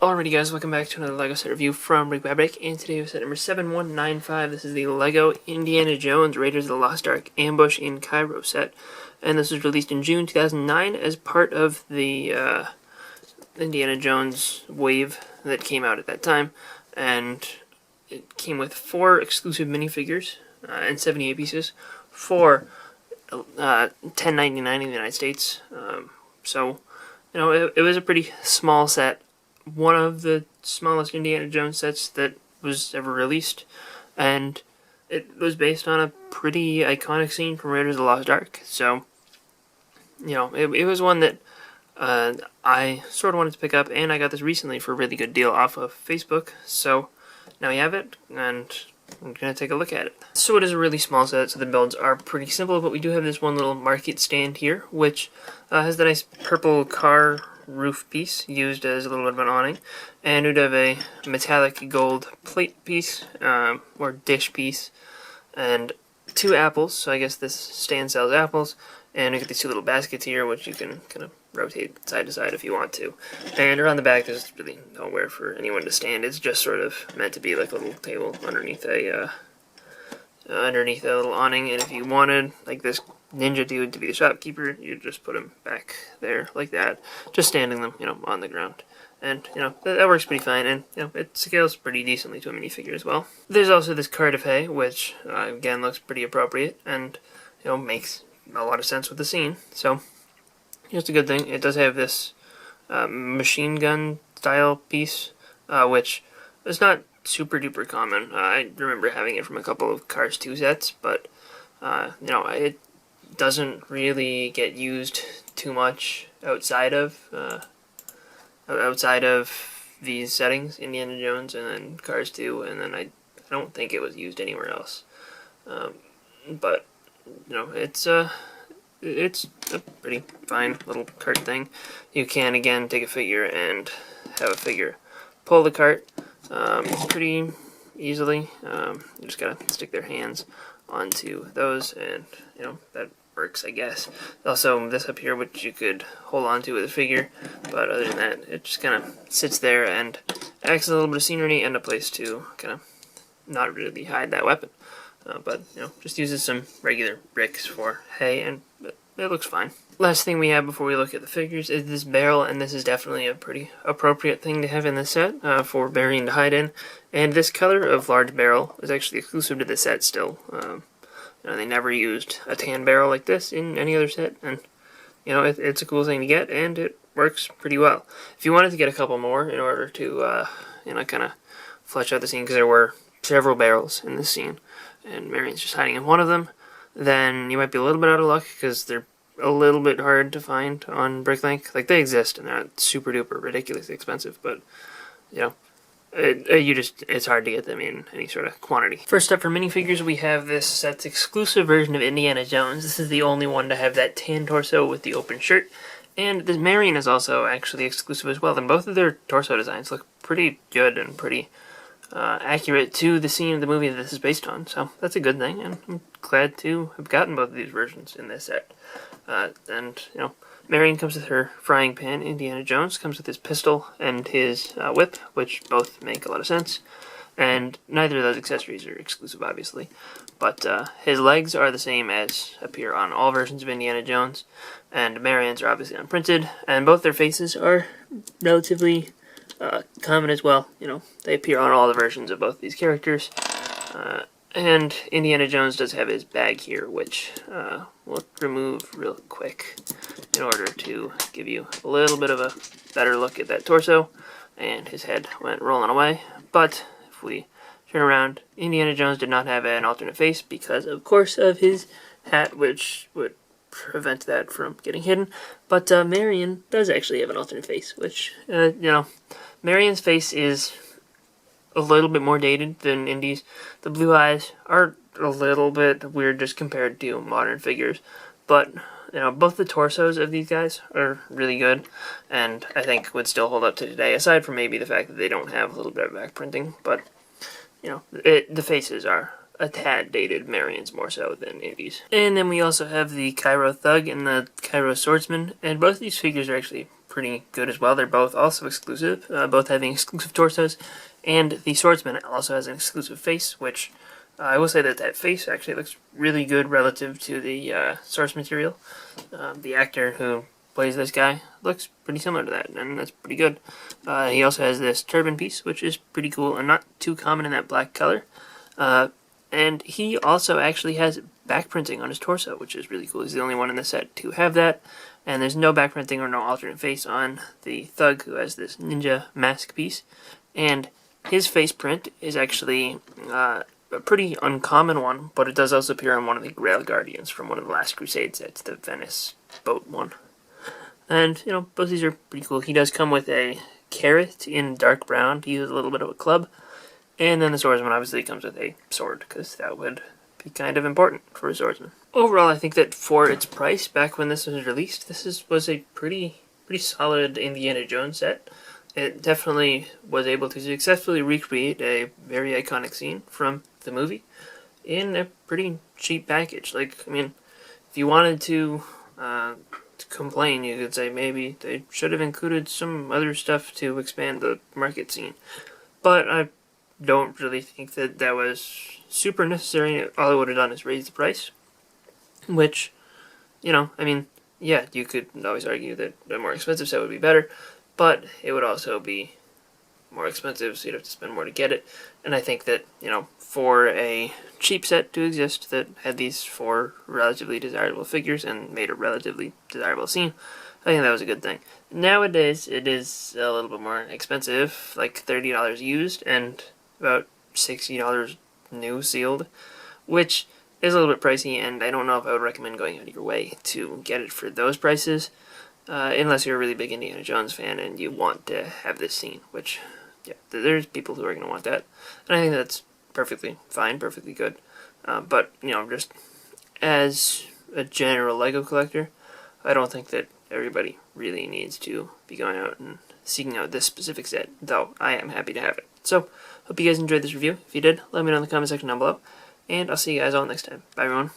Alrighty guys, welcome back to another LEGO set review from BrickByBrick, and today we set number 7195. This is the LEGO Indiana Jones Raiders of the Lost Ark Ambush in Cairo set, and this was released in June 2009 as part of the Indiana Jones wave that came out at that time, and it came with 4 exclusive minifigures and 78 pieces for $10.99 in the United States. So, you know, it was a pretty small set. One of the smallest Indiana Jones sets that was ever released, and it was based on a pretty iconic scene from Raiders of the Lost Ark. So, you know, it was one that I sort of wanted to pick up, and I got this recently for a really good deal off of Facebook. So now we have it, and I'm going to take a look at it. So it is a really small set, so the builds are pretty simple, but we do have this one little market stand here, which has the nice purple car roof piece used as a little bit of an awning, and we'd have a metallic gold plate piece or dish piece, and 2 apples. So I guess this stand sells apples, and we get these 2 little baskets here, which you can kind of rotate side to side if you want to. And around the back, there's really nowhere for anyone to stand. It's just sort of meant to be like a little table underneath a little awning. And if you wanted like this ninja dude to be the shopkeeper, you just put him back there like that, just standing them, you know, on the ground. And, you know, that works pretty fine, and, you know, it scales pretty decently to a minifigure as well. There's also this cart of hay, which, again, looks pretty appropriate, and, you know, makes a lot of sense with the scene. So, just a good thing. It does have this machine gun style piece, which is not super duper common. I remember having it from a couple of Cars 2 sets, but, you know, it doesn't really get used too much outside of these settings, Indiana Jones and then Cars 2, and then I don't think it was used anywhere else. But you know, it's a pretty fine little cart thing. You can again take a figure and have a figure pull the cart pretty easily. You just gotta stick their hands onto those, and you know, that works, I guess. Also, this up here, which you could hold on to with a figure, but other than that, it just kind of sits there and acts as a little bit of scenery and a place to kind of not really hide that weapon. But, you know, just uses some regular bricks for hay, and it looks fine. Last thing we have before we look at the figures is this barrel, and this is definitely a pretty appropriate thing to have in this set for burying to hide in. And this color of large barrel is actually exclusive to the set still. You know, they never used a tan barrel like this in any other set, and you know, it's a cool thing to get, and it works pretty well. If you wanted to get a couple more in order to you know, kind of flesh out the scene, because there were several barrels in this scene, and Marion's just hiding in one of them, then you might be a little bit out of luck, because they're a little bit hard to find on BrickLink. Like, they exist, and they're not super duper ridiculously expensive, but you know, it's hard to get them in any sort of quantity. First up for minifigures, we have this set's exclusive version of Indiana Jones. This is the only one to have that tan torso with the open shirt, and this Marion is also actually exclusive as well, and both of their torso designs look pretty good and pretty accurate to the scene of the movie that this is based on, so that's a good thing, and I'm glad to have gotten both of these versions in this set. And, you know, Marion comes with her frying pan. Indiana Jones comes with his pistol and his whip, which both make a lot of sense. And neither of those accessories are exclusive, obviously. But his legs are the same as appear on all versions of Indiana Jones. And Marion's are obviously unprinted. And both their faces are relatively common as well. You know, they appear on all the versions of both these characters. And Indiana Jones does have his bag here, which we'll remove real quick in order to give you a little bit of a better look at that torso. And his head went rolling away. But if we turn around, Indiana Jones did not have an alternate face because, of course, of his hat, which would prevent that from getting hidden. But Marion does actually have an alternate face, which, you know, Marion's face is a little bit more dated than Indy's. The blue eyes are a little bit weird just compared to modern figures, but you know, both the torsos of these guys are really good, and I think would still hold up to today, aside from maybe the fact that they don't have a little bit of back printing. But you know, the faces are a tad dated, Marion's more so than Indy's. And then we also have the Cairo Thug and the Cairo Swordsman, and both of these figures are actually pretty good as well. They're both also exclusive, both having exclusive torsos, and the Swordsman also has an exclusive face, which I will say that that face actually looks really good relative to the source material. The actor who plays this guy looks pretty similar to that, and that's pretty good. He also has this turban piece, which is pretty cool and not too common in that black color. And he also actually has back printing on his torso, which is really cool. He's the only one in the set to have that. And there's no back printing or no alternate face on the thug who has this ninja mask piece. And his face print is actually a pretty uncommon one, but it does also appear on one of the Grail Guardians from one of the last Crusade sets, the Venice boat one. And, you know, both of these are pretty cool. He does come with a carrot in dark brown to use a little bit of a club. And then the Swordsman obviously comes with a sword, because that would be kind of important for a Swordsman. Overall, I think that for its price, back when this was released, was a pretty solid Indiana Jones set. It definitely was able to successfully recreate a very iconic scene from the movie in a pretty cheap package. Like, I mean, if you wanted to complain, you could say maybe they should have included some other stuff to expand the market scene. But I don't really think that that was super necessary. All it would have done is raise the price, which, you know, I mean, yeah, you could always argue that a more expensive set would be better, but it would also be more expensive, so you'd have to spend more to get it. And I think that, you know, for a cheap set to exist that had these 4 relatively desirable figures and made a relatively desirable scene, I think that was a good thing. Nowadays, it is a little bit more expensive, like $30 used and about $60 new sealed, which is a little bit pricey, and I don't know if I would recommend going out of your way to get it for those prices, unless you're a really big Indiana Jones fan and you want to have this scene, which, yeah, there's people who are going to want that, and I think that's perfectly fine, perfectly good. But, you know, just as a general LEGO collector, I don't think that everybody really needs to be going out and seeking out this specific set, though I am happy to have it. So, hope you guys enjoyed this review. If you did, let me know in the comment section down below, and I'll see you guys all next time. Bye, everyone.